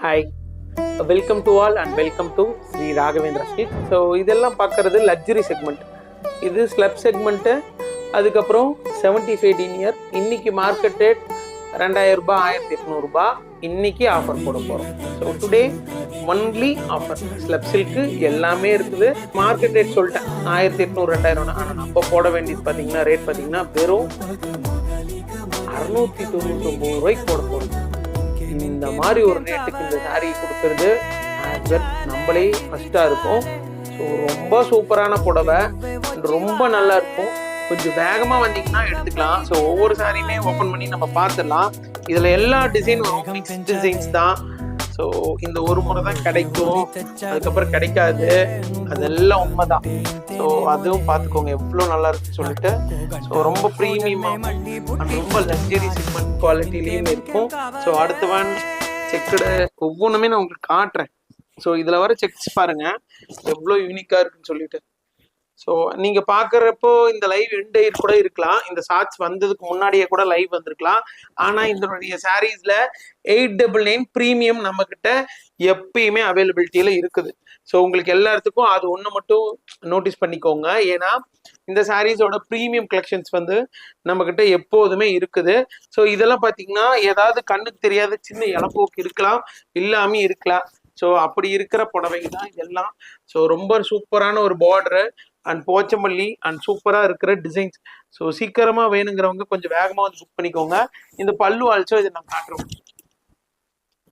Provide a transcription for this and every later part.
Hi, welcome to all and welcome to Sri Raghavendra street. So இதெல்லாம் பார்க்குறது luxury segment. இது slub segment. அதுக்கப்புறம் 75 டீனியர். இன்னைக்கு மார்க்கெட் ரேட் 2000 ரூபாய், 1800 இன்னைக்கு ஆஃபர் போட போகிறோம். So today only offer. Slub silk எல்லாமே இருக்குது. மார்க்கெட் ரேட் சொல்லிட்டேன் 1800 2000. ஆனால் நம்ம போட வேண்டியது பார்த்தீங்கன்னா ரேட் பார்த்தீங்கன்னா வெறும் 699 ரூபாய்க்கு போட போகிறோம். இந்த மாதிரி ஒரு ரேட்டுக்கு இந்த சாரீ கொடுக்கறது நம்மளே ஃபர்ஸ்டாக இருக்கும். ஸோ ரொம்ப சூப்பரான புடவை, ரொம்ப நல்லா இருக்கும். கொஞ்சம் வேகமாக வந்தீங்கன்னா எடுத்துக்கலாம். ஸோ ஒவ்வொரு சாரியுமே ஓப்பன் பண்ணி நம்ம பார்த்துடலாம். இதில் எல்லா டிசைன் வரும், மிக்ஸ் டிசைன்ஸ் தான். ஸோ இந்த ஒரு முறை தான் கிடைக்கும், அதுக்கப்புறம் கிடைக்காது. அதெல்லாம் உண்மைதான். ஸோ அதுவும் பார்த்துக்கோங்க எவ்வளோ நல்லா இருக்குன்னு சொல்லிட்டு. ஸோ ரொம்ப ப்ரீமியமாக அண்ட் ரொம்ப லக்ஸரி செக்மெண்ட் குவாலிட்டிலையும் இருக்கும். ஸோ அடுத்த ஒன் செக்குடு ஒவ்வொன்றுமே நான் உங்களுக்கு காட்டுறேன். ஸோ இதில் வர செக்ஸ் பாருங்க எவ்வளோ யூனிக்காக இருக்குன்னு சொல்லிட்டு. ஸோ நீங்கள் பார்க்குறப்போ இந்த லைவ் எண்ட் ஆகி கூட இருக்கலாம், இந்த ஷார்ட்ஸ் வந்ததுக்கு முன்னாடியே கூட லைவ் வந்திருக்கலாம். ஆனால் இதனுடைய சாரீஸில் 899 ப்ரீமியம் நம்மக்கிட்ட எப்பயுமே அவைலபிலிட்டியில் இருக்குது. ஸோ உங்களுக்கு எல்லாத்துக்கும் அது ஒன்று மட்டும் நோட்டீஸ் பண்ணிக்கோங்க. ஏன்னா இந்த சாரீஸோட ப்ரீமியம் கலெக்ஷன்ஸ் வந்து நம்மக்கிட்ட எப்போதுமே இருக்குது. ஸோ இதெல்லாம் பார்த்தீங்கன்னா ஏதாவது கண்ணுக்கு தெரியாத சின்ன இலப்போக்கு இருக்கலாம், இல்லாமல் இருக்கலாம். ஸோ அப்படி இருக்கிற புடவை தான் இதெல்லாம். ஸோ ரொம்ப சூப்பரான ஒரு பார்டரு அண்ட் போச்சமல்லி அண்ட் சூப்பராக இருக்கிற டிசைன்ஸ். ஸோ சீக்கிரமாக வேணுங்கிறவங்க கொஞ்சம் வேகமாக வந்து புக் பண்ணிக்கோங்க. இந்த பல்லு ஆல்சோ இதை நான் காட்டுறோம்.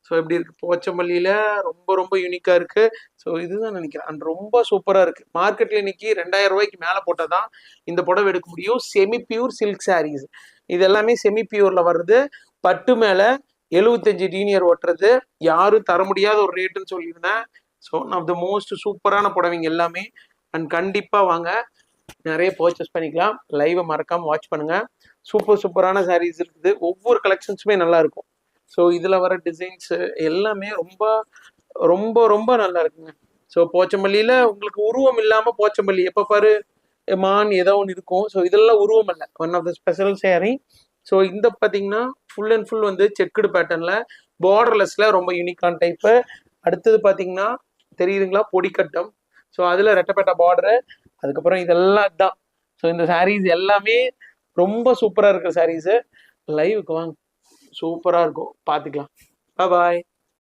ஸோ எப்படி இருக்கு போச்சமல்லியில் ரொம்ப ரொம்ப யூனிக்காக இருக்குது. ஸோ இதுதான் நினைக்கிறேன் அண்ட் ரொம்ப சூப்பராக இருக்குது. மார்க்கெட்டில் இன்னைக்கு 2000 ரூபாய்க்கு மேலே போட்டால் தான் இந்த புடவை எடுக்க முடியும். செமி பியூர் சில்க் சாரீஸ் இது எல்லாமே செமி பியூரில் வருது. பட்டு மேலே 75 டீனியர் ஓட்டுறது யாரும் தர முடியாத ஒரு ரேட்டுன்னு சொல்லியிருந்தேன். So one of the most சூப்பரான புடவைங்க எல்லாமே. அண்ட் கண்டிப்பாக வாங்க, நிறைய பர்ச்சேஸ் பண்ணிக்கலாம். லைவை மறக்காமல் வாட்ச் பண்ணுங்கள். சூப்பரான சாரீஸ் இருக்குது. ஒவ்வொரு கலெக்ஷன்ஸுமே நல்லா இருக்கும். ஸோ இதில் வர டிசைன்ஸு எல்லாமே ரொம்ப ரொம்ப ரொம்ப நல்லா இருக்குங்க. ஸோ போச்சமல்லியில் உங்களுக்கு உருவம் இல்லாமல் போச்சமல்லி எப்போ பாரு மான் ஏதோ ஒன்று இருக்கும். ஸோ இதெல்லாம் உருவம் இல்லை, one of the special sari. So இந்த பார்த்தீங்கன்னா ஃபுல் அண்ட் ஃபுல் வந்து செக்குடு பேட்டர்னில் பார்டர்லெஸில் ரொம்ப யூனிக்கான டைப்பு. அடுத்தது பார்த்தீங்கன்னா தெரியுதுங்களா பொடிக்கட்டம். ஸோ அதில் ரெட்டப்பேட்டா பார்டரு. அதுக்கப்புறம் இதெல்லாம் தான். ஸோ இந்த சாரீஸ் எல்லாமே ரொம்ப சூப்பராக இருக்கிற சாரீஸு. லைவுக்கு வாங்க, சூப்பராக இருக்கும், பார்த்துக்கலாம். பாய்.